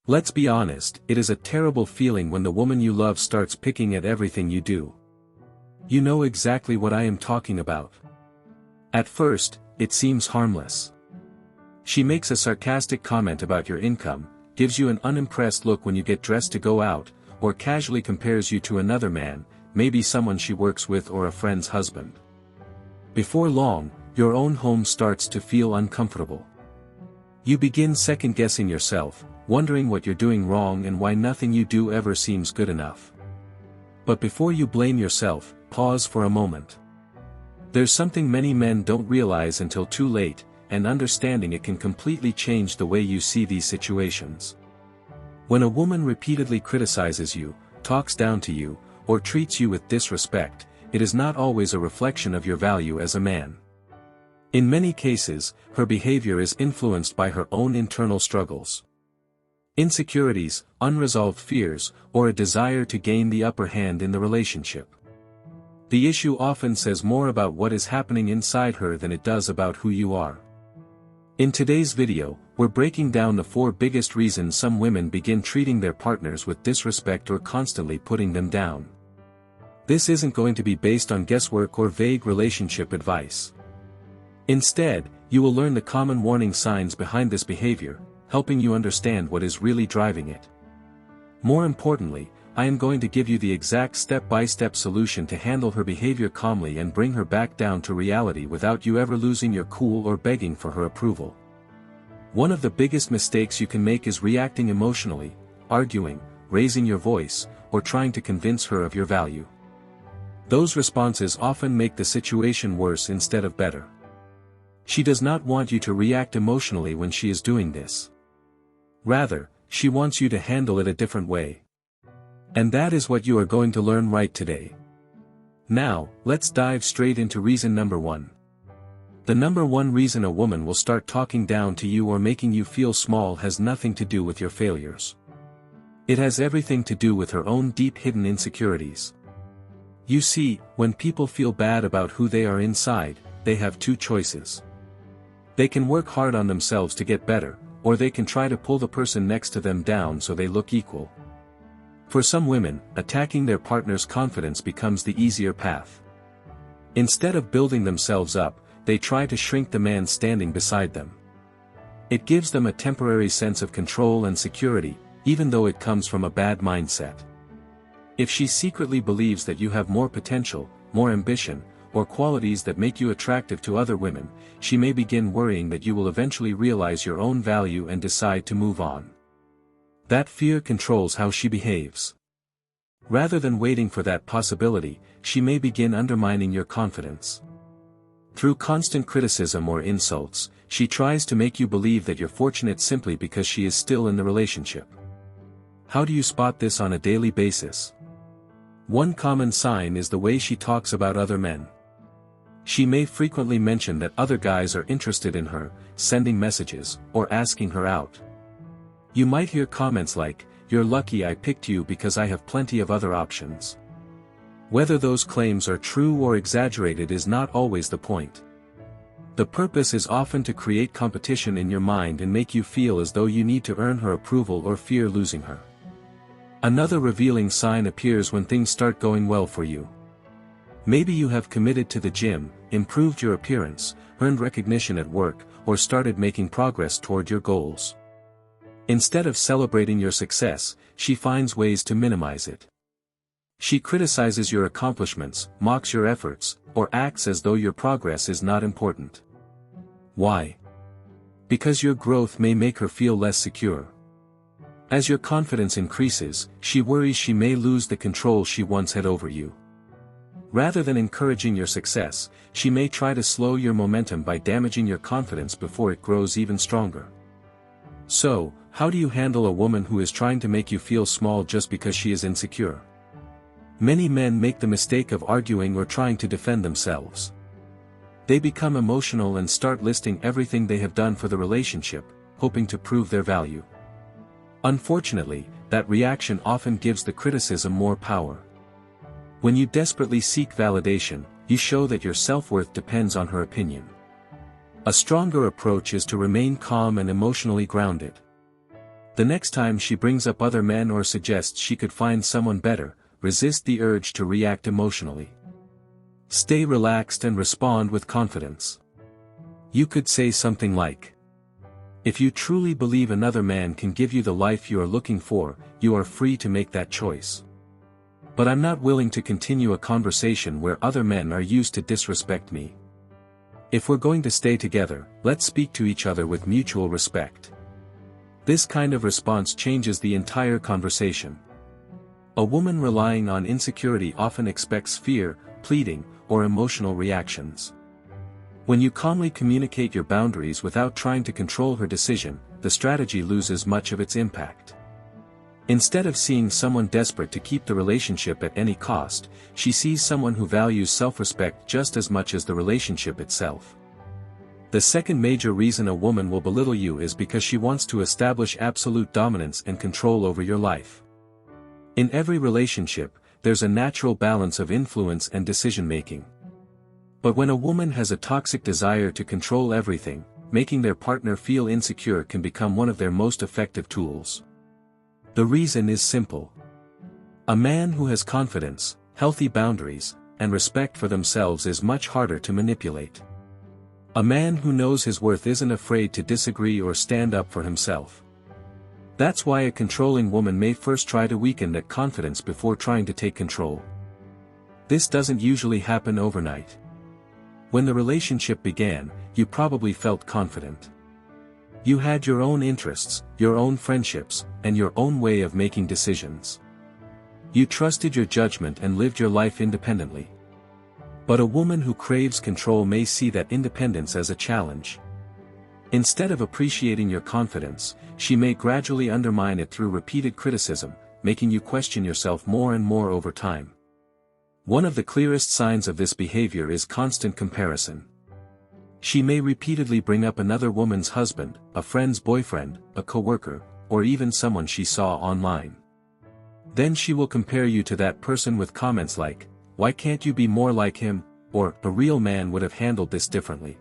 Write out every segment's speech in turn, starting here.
Let's be honest, it is a terrible feeling when the woman you love starts picking at everything you do. You know exactly what I am talking about. At first, it seems harmless. She makes a sarcastic comment about your income, gives you an unimpressed look when you get dressed to go out, or casually compares you to another man, maybe someone she works with or a friend's husband. Before long, your own home starts to feel uncomfortable. You begin second-guessing yourself, wondering what you're doing wrong and why nothing you do ever seems good enough. But before you blame yourself, pause for a moment. There's something many men don't realize until too late, and understanding it can completely change the way you see these situations. When a woman repeatedly criticizes you, talks down to you, or treats you with disrespect, it is not always a reflection of your value as a man. In many cases, her behavior is influenced by her own internal struggles. Insecurities, unresolved fears, or a desire to gain the upper hand in the relationship. The issue often says more about what is happening inside her than it does about who you are. In today's video, we're breaking down the 4 biggest reasons some women begin treating their partners with disrespect or constantly putting them down. This isn't going to be based on guesswork or vague relationship advice. Instead, you will learn the common warning signs behind this behavior, helping you understand what is really driving it. More importantly, I am going to give you the exact step-by-step solution to handle her behavior calmly and bring her back down to reality without you ever losing your cool or begging for her approval. One of the biggest mistakes you can make is reacting emotionally, arguing, raising your voice, or trying to convince her of your value. Those responses often make the situation worse instead of better. She does not want you to react emotionally when she is doing this. Rather, she wants you to handle it a different way. And that is what you are going to learn right today. Now, let's dive straight into reason number 1. The number 1 reason a woman will start talking down to you or making you feel small has nothing to do with your failures. It has everything to do with her own deep hidden insecurities. You see, when people feel bad about who they are inside, they have 2 choices. They can work hard on themselves to get better, or they can try to pull the person next to them down so they look equal. For some women, attacking their partner's confidence becomes the easier path. Instead of building themselves up, they try to shrink the man standing beside them. It gives them a temporary sense of control and security, even though it comes from a bad mindset. If she secretly believes that you have more potential, more ambition, or qualities that make you attractive to other women, she may begin worrying that you will eventually realize your own value and decide to move on. That fear controls how she behaves. Rather than waiting for that possibility, she may begin undermining your confidence. Through constant criticism or insults, she tries to make you believe that you're fortunate simply because she is still in the relationship. How do you spot this on a daily basis? One common sign is the way she talks about other men. She may frequently mention that other guys are interested in her, sending messages, or asking her out. You might hear comments like, "You're lucky I picked you because I have plenty of other options." Whether those claims are true or exaggerated is not always the point. The purpose is often to create competition in your mind and make you feel as though you need to earn her approval or fear losing her. Another revealing sign appears when things start going well for you. Maybe you have committed to the gym, improved your appearance, earned recognition at work, or started making progress toward your goals. Instead of celebrating your success, she finds ways to minimize it. She criticizes your accomplishments, mocks your efforts, or acts as though your progress is not important. Why? Because your growth may make her feel less secure. As your confidence increases, she worries she may lose the control she once had over you. Rather than encouraging your success, she may try to slow your momentum by damaging your confidence before it grows even stronger. So, how do you handle a woman who is trying to make you feel small just because she is insecure? Many men make the mistake of arguing or trying to defend themselves. They become emotional and start listing everything they have done for the relationship, hoping to prove their value. Unfortunately, that reaction often gives the criticism more power. When you desperately seek validation, you show that your self-worth depends on her opinion. A stronger approach is to remain calm and emotionally grounded. The next time she brings up other men or suggests she could find someone better, resist the urge to react emotionally. Stay relaxed and respond with confidence. You could say something like, "If you truly believe another man can give you the life you are looking for, you are free to make that choice. But I'm not willing to continue a conversation where other men are used to disrespect me. If we're going to stay together, let's speak to each other with mutual respect." This kind of response changes the entire conversation. A woman relying on insecurity often expects fear, pleading, or emotional reactions. When you calmly communicate your boundaries without trying to control her decision, the strategy loses much of its impact. Instead of seeing someone desperate to keep the relationship at any cost, she sees someone who values self-respect just as much as the relationship itself. The second major reason a woman will belittle you is because she wants to establish absolute dominance and control over your life. In every relationship, there's a natural balance of influence and decision-making. But when a woman has a toxic desire to control everything, making their partner feel insecure can become one of their most effective tools. The reason is simple. A man who has confidence, healthy boundaries, and respect for themselves is much harder to manipulate. A man who knows his worth isn't afraid to disagree or stand up for himself. That's why a controlling woman may first try to weaken that confidence before trying to take control. This doesn't usually happen overnight. When the relationship began, you probably felt confident. You had your own interests, your own friendships, and your own way of making decisions. You trusted your judgment and lived your life independently. But a woman who craves control may see that independence as a challenge. Instead of appreciating your confidence, she may gradually undermine it through repeated criticism, making you question yourself more and more over time. One of the clearest signs of this behavior is constant comparison. She may repeatedly bring up another woman's husband, a friend's boyfriend, a coworker, or even someone she saw online. Then she will compare you to that person with comments like, "Why can't you be more like him?" or "A real man would have handled this differently."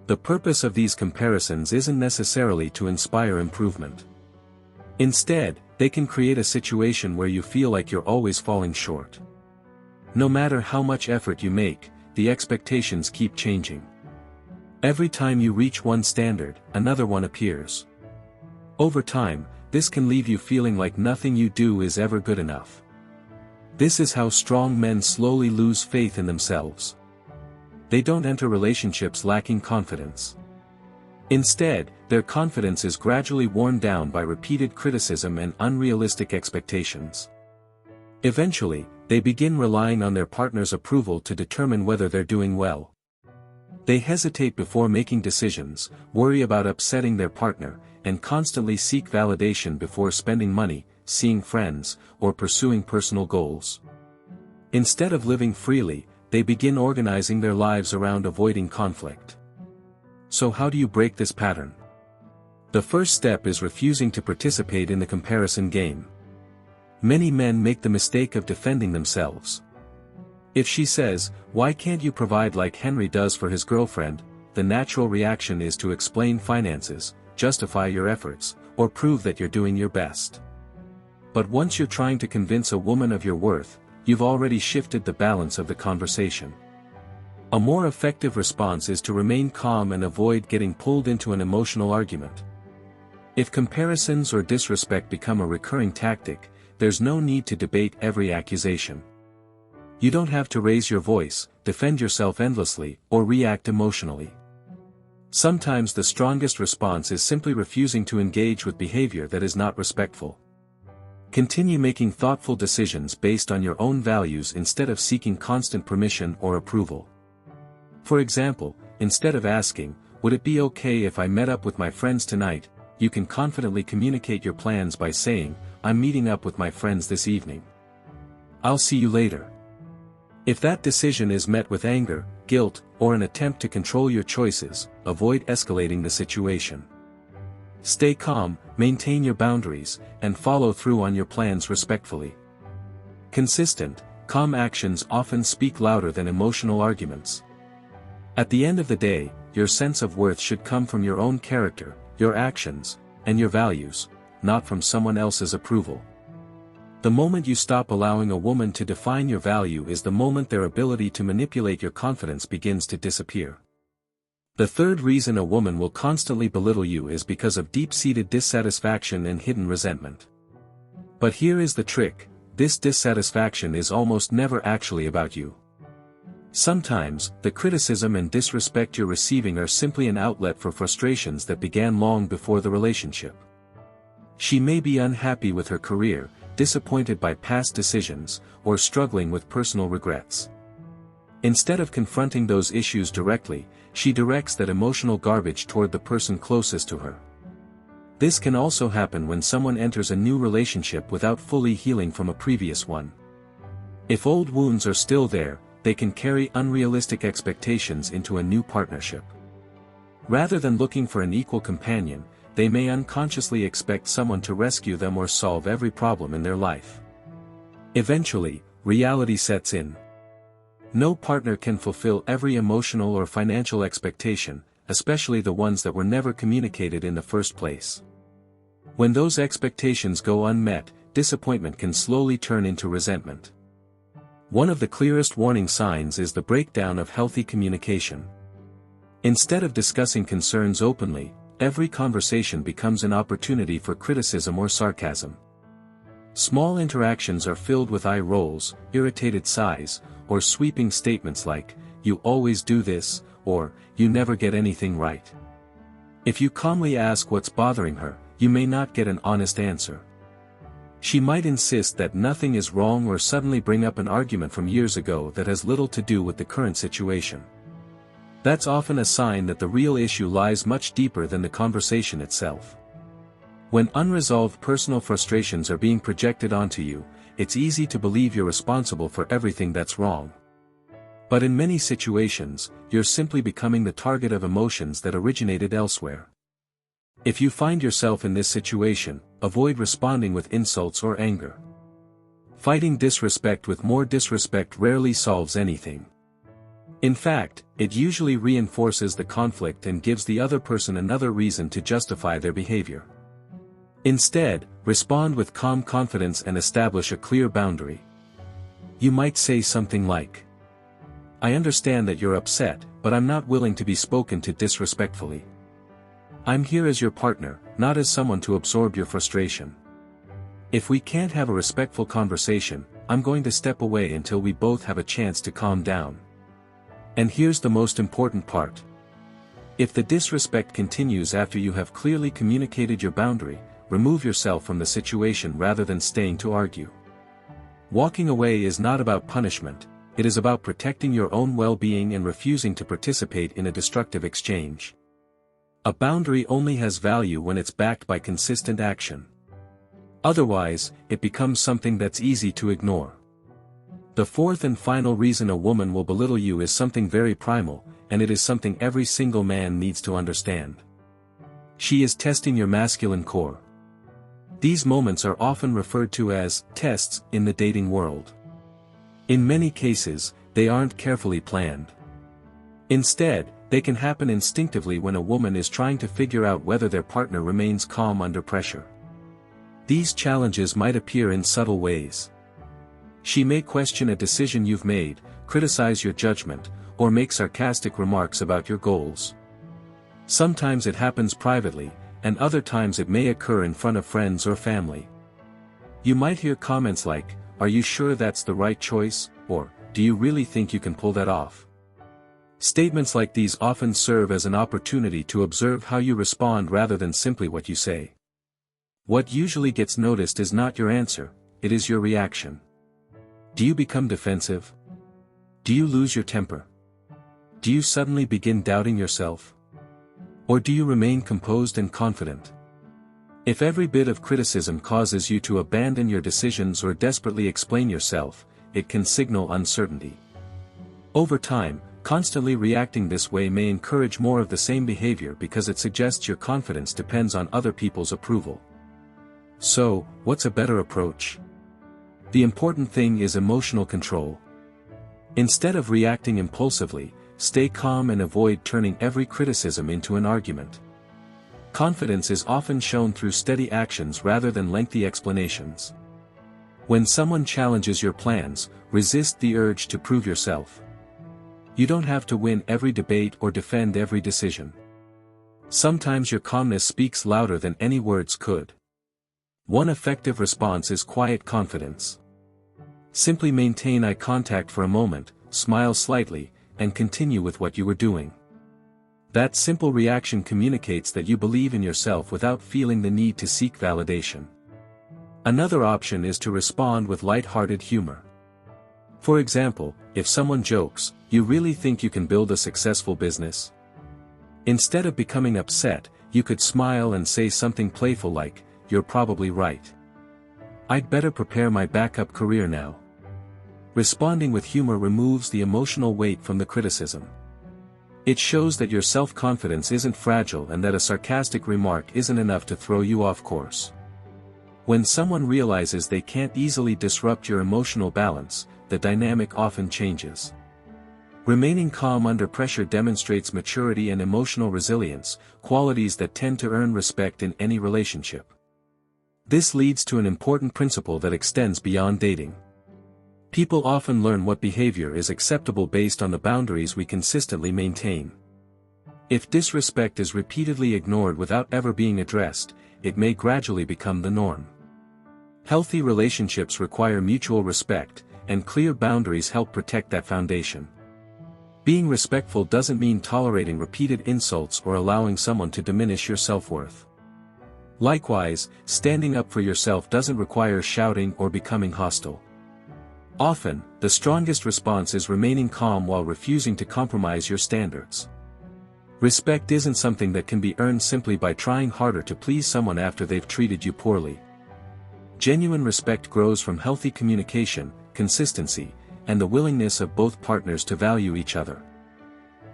The purpose of these comparisons isn't necessarily to inspire improvement. Instead, they can create a situation where you feel like you're always falling short. No matter how much effort you make, the expectations keep changing. Every time you reach one standard, another one appears. Over time, this can leave you feeling like nothing you do is ever good enough. This is how strong men slowly lose faith in themselves. They don't enter relationships lacking confidence. Instead, their confidence is gradually worn down by repeated criticism and unrealistic expectations. Eventually, they begin relying on their partner's approval to determine whether they're doing well. They hesitate before making decisions, worry about upsetting their partner, and constantly seek validation before spending money, seeing friends, or pursuing personal goals. Instead of living freely, they begin organizing their lives around avoiding conflict. So how do you break this pattern? The first step is refusing to participate in the comparison game. Many men make the mistake of defending themselves. If she says, "Why can't you provide like Henry does for his girlfriend?" the natural reaction is to explain finances, justify your efforts, or prove that you're doing your best. But once you're trying to convince a woman of your worth, you've already shifted the balance of the conversation. A more effective response is to remain calm and avoid getting pulled into an emotional argument. If comparisons or disrespect become a recurring tactic, there's no need to debate every accusation. You don't have to raise your voice, defend yourself endlessly, or react emotionally. Sometimes the strongest response is simply refusing to engage with behavior that is not respectful. Continue making thoughtful decisions based on your own values instead of seeking constant permission or approval. For example, instead of asking, "Would it be okay if I met up with my friends tonight?" you can confidently communicate your plans by saying, "I'm meeting up with my friends this evening. I'll see you later." If that decision is met with anger, guilt, or an attempt to control your choices, avoid escalating the situation. Stay calm, maintain your boundaries, and follow through on your plans respectfully. Consistent, calm actions often speak louder than emotional arguments. At the end of the day, your sense of worth should come from your own character, your actions, and your values, not from someone else's approval. The moment you stop allowing a woman to define your value is the moment their ability to manipulate your confidence begins to disappear. The third reason a woman will constantly belittle you is because of deep-seated dissatisfaction and hidden resentment. But here is the trick: this dissatisfaction is almost never actually about you. Sometimes, the criticism and disrespect you're receiving are simply an outlet for frustrations that began long before the relationship. She may be unhappy with her career, disappointed by past decisions, or struggling with personal regrets. Instead of confronting those issues directly, she directs that emotional garbage toward the person closest to her. This can also happen when someone enters a new relationship without fully healing from a previous one. If old wounds are still there, they can carry unrealistic expectations into a new partnership. Rather than looking for an equal companion, they may unconsciously expect someone to rescue them or solve every problem in their life. Eventually, reality sets in. No partner can fulfill every emotional or financial expectation, especially the ones that were never communicated in the first place. When those expectations go unmet, disappointment can slowly turn into resentment. One of the clearest warning signs is the breakdown of healthy communication. Instead of discussing concerns openly, every conversation becomes an opportunity for criticism or sarcasm. Small interactions are filled with eye rolls, irritated sighs, or sweeping statements like, "You always do this," or, "You never get anything right." If you calmly ask what's bothering her, you may not get an honest answer. She might insist that nothing is wrong or suddenly bring up an argument from years ago that has little to do with the current situation. That's often a sign that the real issue lies much deeper than the conversation itself. When unresolved personal frustrations are being projected onto you, it's easy to believe you're responsible for everything that's wrong. But in many situations, you're simply becoming the target of emotions that originated elsewhere. If you find yourself in this situation, avoid responding with insults or anger. Fighting disrespect with more disrespect rarely solves anything. In fact, it usually reinforces the conflict and gives the other person another reason to justify their behavior. Instead, respond with calm confidence and establish a clear boundary. You might say something like, "I understand that you're upset, but I'm not willing to be spoken to disrespectfully. I'm here as your partner, not as someone to absorb your frustration. If we can't have a respectful conversation, I'm going to step away until we both have a chance to calm down." And here's the most important part. If the disrespect continues after you have clearly communicated your boundary, remove yourself from the situation rather than staying to argue. Walking away is not about punishment, it is about protecting your own well-being and refusing to participate in a destructive exchange. A boundary only has value when it's backed by consistent action. Otherwise, it becomes something that's easy to ignore. The fourth and final reason a woman will belittle you is something very primal, and it is something every single man needs to understand. She is testing your masculine core. These moments are often referred to as tests in the dating world. In many cases, they aren't carefully planned. Instead, they can happen instinctively when a woman is trying to figure out whether their partner remains calm under pressure. These challenges might appear in subtle ways. She may question a decision you've made, criticize your judgment, or make sarcastic remarks about your goals. Sometimes it happens privately, and other times it may occur in front of friends or family. You might hear comments like, "Are you sure that's the right choice?" or, "Do you really think you can pull that off?" Statements like these often serve as an opportunity to observe how you respond rather than simply what you say. What usually gets noticed is not your answer, it is your reaction. Do you become defensive? Do you lose your temper? Do you suddenly begin doubting yourself? Or do you remain composed and confident? If every bit of criticism causes you to abandon your decisions or desperately explain yourself, it can signal uncertainty. Over time, constantly reacting this way may encourage more of the same behavior because it suggests your confidence depends on other people's approval. So, what's a better approach? The important thing is emotional control. Instead of reacting impulsively, stay calm and avoid turning every criticism into an argument. Confidence is often shown through steady actions rather than lengthy explanations. When someone challenges your plans, resist the urge to prove yourself. You don't have to win every debate or defend every decision. Sometimes your calmness speaks louder than any words could. One effective response is quiet confidence. Simply maintain eye contact for a moment, smile slightly, and continue with what you were doing. That simple reaction communicates that you believe in yourself without feeling the need to seek validation. Another option is to respond with light-hearted humor. For example, if someone jokes, "You really think you can build a successful business?" Instead of becoming upset, you could smile and say something playful like, "You're probably right. I'd better prepare my backup career now." Responding with humor removes the emotional weight from the criticism. It shows that your self-confidence isn't fragile and that a sarcastic remark isn't enough to throw you off course. When someone realizes they can't easily disrupt your emotional balance, the dynamic often changes. Remaining calm under pressure demonstrates maturity and emotional resilience, qualities that tend to earn respect in any relationship. This leads to an important principle that extends beyond dating. People often learn what behavior is acceptable based on the boundaries we consistently maintain. If disrespect is repeatedly ignored without ever being addressed, it may gradually become the norm. Healthy relationships require mutual respect, and clear boundaries help protect that foundation. Being respectful doesn't mean tolerating repeated insults or allowing someone to diminish your self-worth. Likewise, standing up for yourself doesn't require shouting or becoming hostile. Often, the strongest response is remaining calm while refusing to compromise your standards. Respect isn't something that can be earned simply by trying harder to please someone after they've treated you poorly. Genuine respect grows from healthy communication, consistency, and the willingness of both partners to value each other.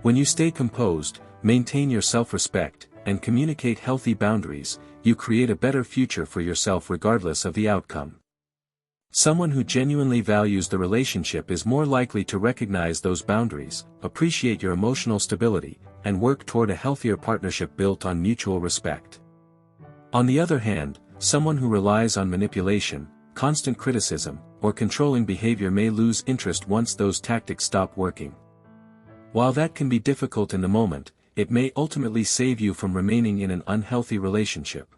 When you stay composed, maintain your self-respect, and communicate healthy boundaries, you create a better future for yourself regardless of the outcome. Someone who genuinely values the relationship is more likely to recognize those boundaries, appreciate your emotional stability, and work toward a healthier partnership built on mutual respect. On the other hand, someone who relies on manipulation, constant criticism, or controlling behavior may lose interest once those tactics stop working. While that can be difficult in the moment, it may ultimately save you from remaining in an unhealthy relationship.